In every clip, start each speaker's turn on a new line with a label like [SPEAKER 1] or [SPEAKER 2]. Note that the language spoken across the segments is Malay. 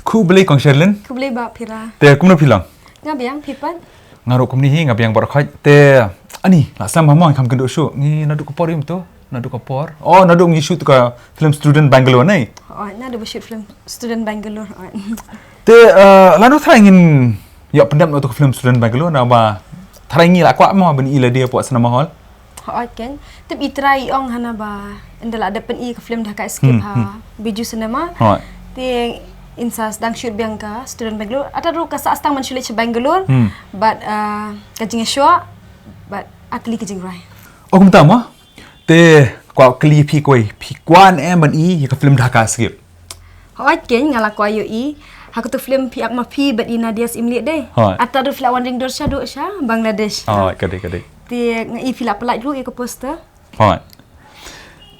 [SPEAKER 1] Ku beli kong Sherilin.
[SPEAKER 2] Ku beli bak Phira.
[SPEAKER 1] Te kum no pilang.
[SPEAKER 2] Ngabiang pipat.
[SPEAKER 1] Ngaru kum ni ngab yang barakhai. Te ani la sam mama kam kendo show ni nadu ko porim to. Nadu ko por. Oh nadu ngi shoot ka film student Bangalore nai.
[SPEAKER 2] Oh nadu shoot film student Bangalore.
[SPEAKER 1] Te lanu thai ngin ya pendam no to film student Bangalore na ba thai ngi la kwa mo ben ila dia puak cinema hall.
[SPEAKER 2] Kan. Tep itrai ong hana ba. Endala ada pen ke film dah ka escape ha. Biju cinema. Te insas dang shoot biangka student Bangalore ataru ka sa astang man shoot Bangalore but kajing show but atli kajing rai
[SPEAKER 1] oh kum tama te kwa kli phi koi phi kwan em ban i ka film dhaka skip
[SPEAKER 2] hoi ken ngala ko ayo i haku tu film phi akma phi but ina dias imli de ataru film wanding dor sha do sha Bangladesh
[SPEAKER 1] kade
[SPEAKER 2] te ngai film pelak ru ko poster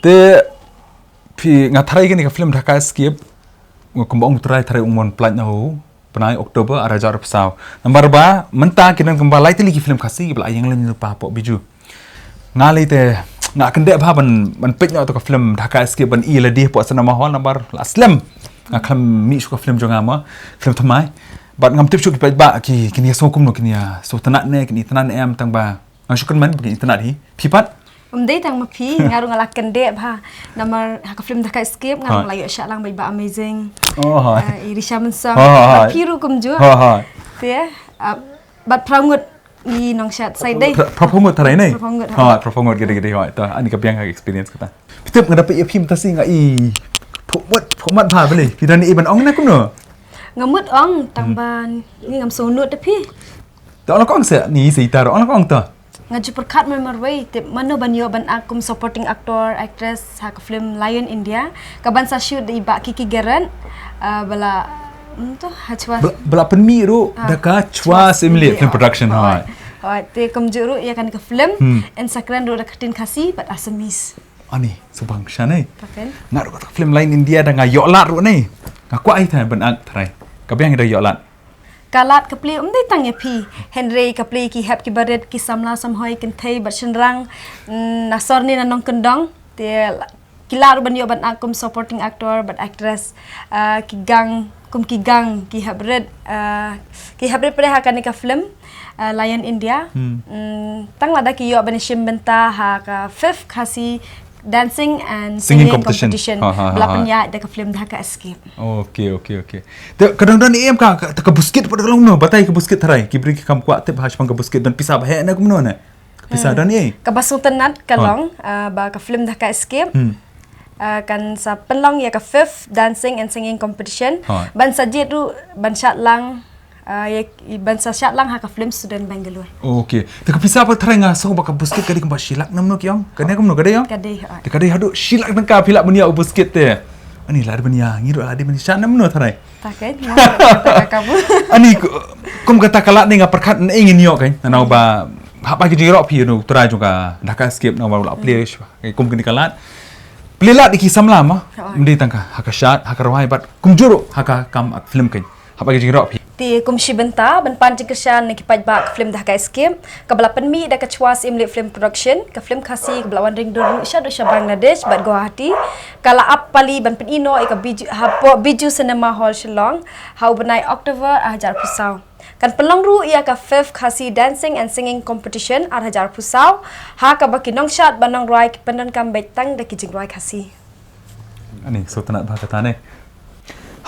[SPEAKER 1] te phi ngathai ke ni ka film dhaka skip kumbang try umon plat nahu penai Oktober arajar pesau nomor ba menta kinan kembali tili ki film Khasi bela yang lain lupa pok biju ngali te ngak kendek ba ban pek to ka film Dhaka Escape ban i ladih pok sana mahal nomor aslam ngakam mi suka film jongama film thamai bat ngam tip syuk ba ki kini sokum no kini so tanak ne kini tanan em tang ba ngasukan man bagi tanak hi pipat
[SPEAKER 2] Umdai tang mapi ngaru ngalak kendek bah nomor hak film Dhaka Escape ngaru layu syak lang ba amazing irisha mensam piru kumju te bat prangut ni nong shat sai dai
[SPEAKER 1] propongot tarai nei propongot gede hoi ta ani ka biang experience kata pitep ngadapat ia film tasi ngai phomat pha beli pidan i ban ong na kum no
[SPEAKER 2] ngamut ong tangban ni ngam sonut tapi
[SPEAKER 1] ta ong kong se ni seitar ong kong ta
[SPEAKER 2] ngaju perkat memarway tip mano banyo ban akum supporting actor actress hak film Lion India kaban sa shoot di ba kiki geran bala to hachwa
[SPEAKER 1] bala penmi ru daka chwa simile film production
[SPEAKER 2] hoi te kumjuru ya kan ke film en sakran ru dakatin Khasi but asamis
[SPEAKER 1] ani subang shanai ngaru ka film Lion India da ngayok lat ru nei ngakwa ai than ban ak thrai kabyang da yok lat
[SPEAKER 2] kalat kapli umdai tang ya pi Henry kapli ki hap ki baret ki samla samhoi ken thai bat shenrang nasor ni nanong kendong te kilar ban yo ban akum supporting actor but actress ki gang ki habret pada hakan ka film Lion India tang lada ki yo ban shim benta ha ka fifth Khasi dancing and singing competition belapan ya dekat film Dhaka Escape.
[SPEAKER 1] Okay. Te kadang-kadang ni em ka ke busket pada long no batai ke busket tarai ki beri kam kuat te bahas pang ke busket dan pisah bah na kum no na. Pisah dan ni.
[SPEAKER 2] Ke basung tenat kalong ba ke film Dhaka Escape. Kan sa penlong ya ke fifth dancing and singing competition. Ban sajid tu ban syat lang ban sa syat lang ha ka film student Bangalore.
[SPEAKER 1] Okay. Te ke pisah apa tarai nga so ba ke busket kali kum ba silak nam no kyong. Kene kum no kade yo. Kade hadu silak nang ka pilak bunia busket te. Ani lad bunia ngiru ladi bunia syat nam no tarai.
[SPEAKER 2] Takai kamu.
[SPEAKER 1] Ani kum kata kalak ni nga perkat ingin yo kan. Nau ba ha ba ki jirok pi no tarai juga Dhaka Escape no ba play kum kini kalat. Pelilat di kisah lama, mesti tangka hak syat, hak rawai, bat kumjuru hak kam film kan, hak bagi jirok pi.
[SPEAKER 2] Ti kumshi benta, ban panci kerjaan nak kipat bak film Dhaka Escape, kabela penmi dah kecwas imli film production, ke film Khasi, kabela wandering dulu isya Bangladesh, bat Guwahati, kala ap pali ban penino, ika biju cinema hall Shillong, hau benai Oktober ajar pusau. Kan pelong ru ia ka fifth Khasi dancing and singing competition hajar pusau ha ka baki nong shat banong roi pendan kam betang da kijing roi Khasi
[SPEAKER 1] ani so tanat ba kata ne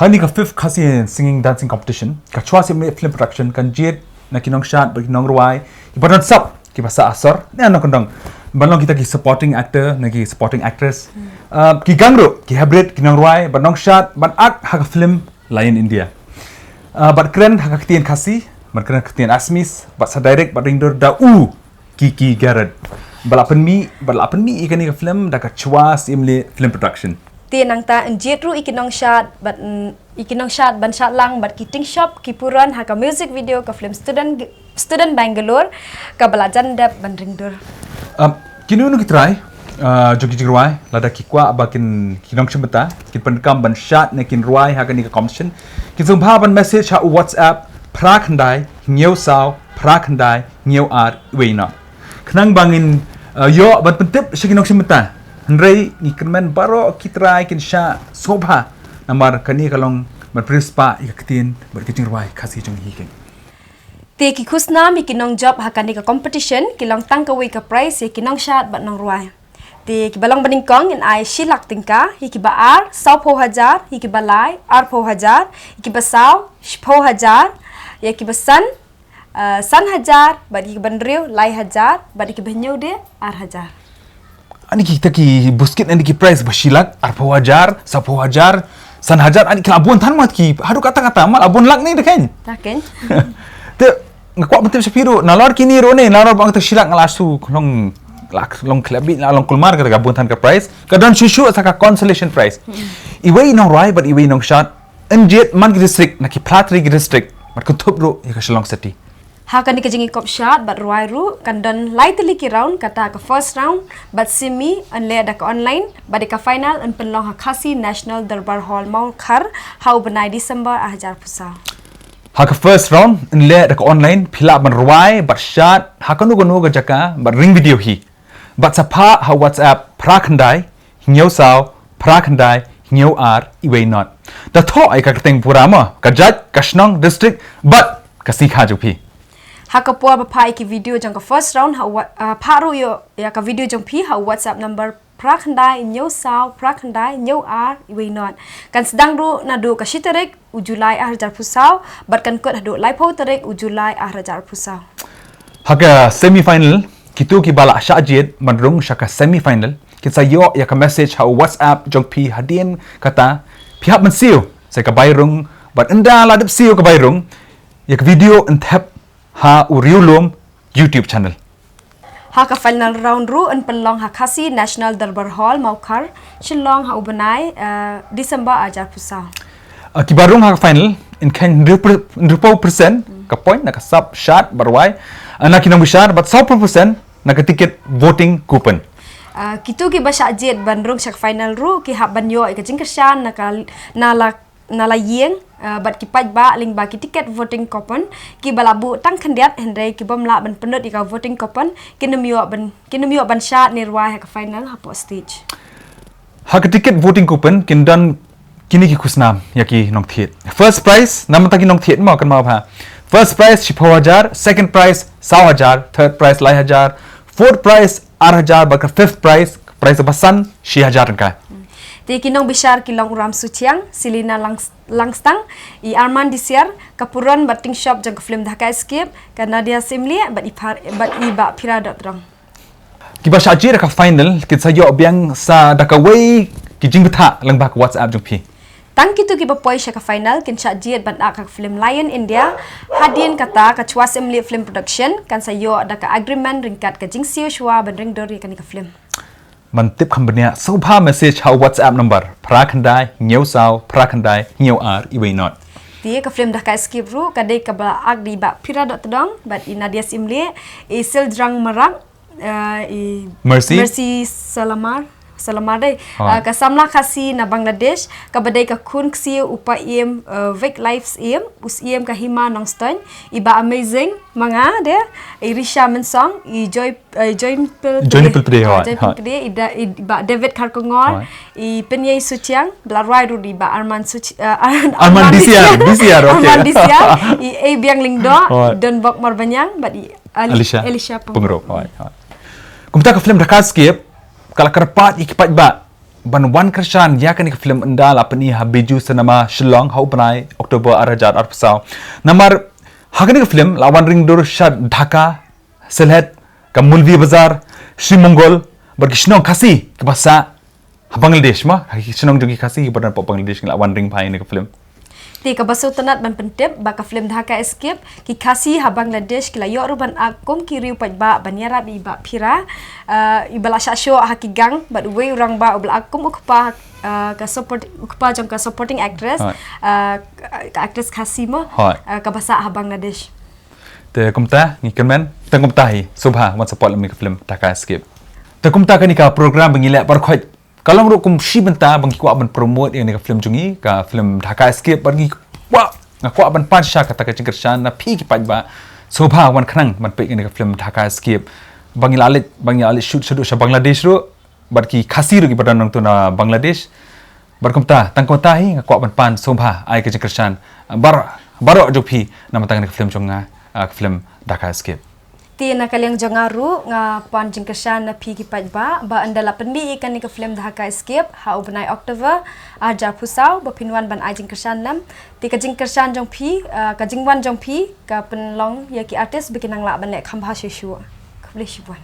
[SPEAKER 1] hani ka fifth Khasi singing dancing competition ka chwa sim film production kan jet na kinong shat baki nong roi ibadan sap ki bahasa asar ne anong kondong banong kita ki supporting actor na ki supporting actress ki gangro ki hybrid kinong roi banong shat ban ak ha ka film Lion India bat keren hak ketian Khasi, bat keren ketian Asmis, bat sa direct bat ringdor da Kiki Garrett. Balapan mi ikan ni film da ka chwas imli film production.
[SPEAKER 2] Tian nang ta enjet ru ikinong shot ban shot lang bat kiting shop kipuran hak music video ka film student Bangalore ka balajan dap ban ringdor.
[SPEAKER 1] Kini nu kitrai jogi jirwai lada kikwa abakin kinong chimata kin pendekam ban shot nekin ruai hakan ni competition kin sumpah ban message ha WhatsApp prakhandai ngeu saw prakhandai ngeu art weina kenang bangin yo ban pentip sekinong chimata Henry ni kemen baro kitrai kin sha sobha namar kani kalong ban prispa ikatin ban kijing ruai khasi jong hi keng
[SPEAKER 2] Te ki khusna mi kinong job hakani ka competition kilong tang ka wi ka prize ye kinong shat bat nong ruai. Te ki balong baning kong in ai shilak tingka hi ki ba ar sau pho hajar hi ki ba lai ar pho hajar hi ki ba sau pho hajar ye ki ba san hajar bat hi ki ban riu lai hajar bat hi ki ba nyau de ar hajar.
[SPEAKER 1] ani kita ki busket ani ki price bashilak arpo hajar sapo hajar san hajar ani kala abon tan mat ki haru kata mal abon lak ni deken
[SPEAKER 2] Taken.
[SPEAKER 1] te ngakwa betul sapiro nalor kini ro ne nalor bang te silak ngalasu long lak long klabi long kulmar kata abon tan ka price kadon shishu saka consolation prize iwei nong rai but iwei nong shot enjet man ki district na ki platri ki district mat ko thopro ya ka shalong city
[SPEAKER 2] Hakani ka jingi kop shot but ruai kan don lightly ki round kata ka first round but simi an le da ka online but ka final an penlong ha Khasi National Darbar Hall mau khar hau banai December 2000
[SPEAKER 1] ha ka first round in le da ka online phila ban ruai but shot ha ka no ga jaka but ring video hi but sapa ha WhatsApp prakhandai nyau sao prakhandai nyau ar iwei not da tho ai ka teng purama ka jat kashnong district but ka sikha ju phi
[SPEAKER 2] Hakapua bapai ki video jang ka first round ha paru yo ya ka video jang pi ha WhatsApp number prakhandai nyau sao prakhandai nyau ar iwei not kan sedang ru na do ka shiterek u Julai 2000 but kan kot hadu lai pho terek u Julai 2000
[SPEAKER 1] Haga semi-final kitu ki bala syajid mandrung syaka semi-final kita yo ya ka message ha WhatsApp jong pi hadien kata pihak mensiu saya ka bayrung but enda ladap siu ka bayrung ya ka video entap ha uriulum YouTube channel
[SPEAKER 2] Haka final round ru an penlong ha Khasi National Darbar Hall mau khar shillong ha ubanai December 2000
[SPEAKER 1] ki barung ha final in kan 100% ka point na ka sub shot barwai na kinong bishar but 100% na ka ticket voting coupon
[SPEAKER 2] Kitu ki basha jet bandrung sak final ru ki hab banyo ka jingkashan nala yeng bat ki paj ba ling ba ki ticket voting coupon ki balabu tang khandiat henre ki bamla ban pendot ka voting coupon kinamyo ban shat nirwai ka final ha po stage
[SPEAKER 1] ha ka ticket voting coupon kin dan kini ki khusnam ya ki nong thiet first prize nam ta ki nong thiet mo kan ma pha first prize 10000 second prize 1000 third prize 1000 fourth prize 8000 ba ka fifth prize basan 6000 ka
[SPEAKER 2] Te kinong bishar kilong ram suciang silina langstang I arman disiar kapuran bating shop jang film Dhaka escape kana dia simli bat iba Phira .rong
[SPEAKER 1] ki ba shajir ka final ki sa yo biang sa daka wei ki jing betha lang ba ka WhatsApp jong pi
[SPEAKER 2] Tang kitu ki bapoi sya ka final kin sya jiet ban ka film Lion India hadien kata ka chwa simli film production kan sa yo daka agreement ringkat ka jing siu shwa ban ring dori kan ka film
[SPEAKER 1] man tip khambania sobha message ha WhatsApp number prakhandai nyau sao prakhandai nyau ar iwei not
[SPEAKER 2] Dia ka film Dhaka escape ru ka dei ka ba ag di ba Phira .todong but ina dia simli I sel drang marak Mercy Salamar dai ka samla Khasi na Bangladesh ka badai ka kun ksi upa im vek lives im us im ka hima nong ston iba amazing manga de Irisha mensong I join pil iba David Karkongor I penyai suciang blarwai ru di ba Arman disiar I biang lingdo don bok marbanyang but Alicia
[SPEAKER 1] pengro kumta ka film Dhaka escape kala kerpat ikipat ba ban wan kershan ya kan film enda lapani habiju senama Shillong hau banai Oktober 2000 namar hakan film lawan ring dur shad Dhaka Selhet ka Mulvi Bazar Sri Mongol berkisnong Khasi ke bahasa Bangladesh ma kisnong jogi Khasi badan Bangladesh lawan ring pai ni film
[SPEAKER 2] Ti ka baso tanat ban pentep ba ka film Dhaka escape ki Khasi ha Bangladesh kila yo ruban akum ki riu paj ba banyara bi ba Phira ibala sha ha ki gang but we urang ba ubla akum ukpa ka supporting actress ka actress Khasi mo ka basa ha Bangladesh
[SPEAKER 1] te kumta ni kemen te kumta hi subha wan support mi ka film Dhaka escape te kumta ka ni ka program bangila par khoi kalau ru kum shi benta bang ki ban promote yang ni ka film jungi ka film Dhaka escape bagi wa ngakwa ban pansha kata ka cingkershan na phi ki paj ba sobha wan khnang ban pe ni ka film Dhaka escape bangi alit shoot sha Bangladesh ru bar ki Khasi ru ki badan nang tu na Bangladesh berkumta tangkota hi ngakwa ban sobha ai ke jengkersan baro jopi nama tangan ke film jonga film Dhaka Escape.
[SPEAKER 2] Ti na kaliang jongaru nga pan jingkesan na pi ki pajba ba andala penbi ikan ni ke film Dhaka Escape ha ubnai October aja pusau ba pinwan ban ai jingkesan nam ti ka jingkesan jong pi ka jingwan jong pi ka penlong ya ki artis bikinang la ban nek khamba shishu ka boleh shibuan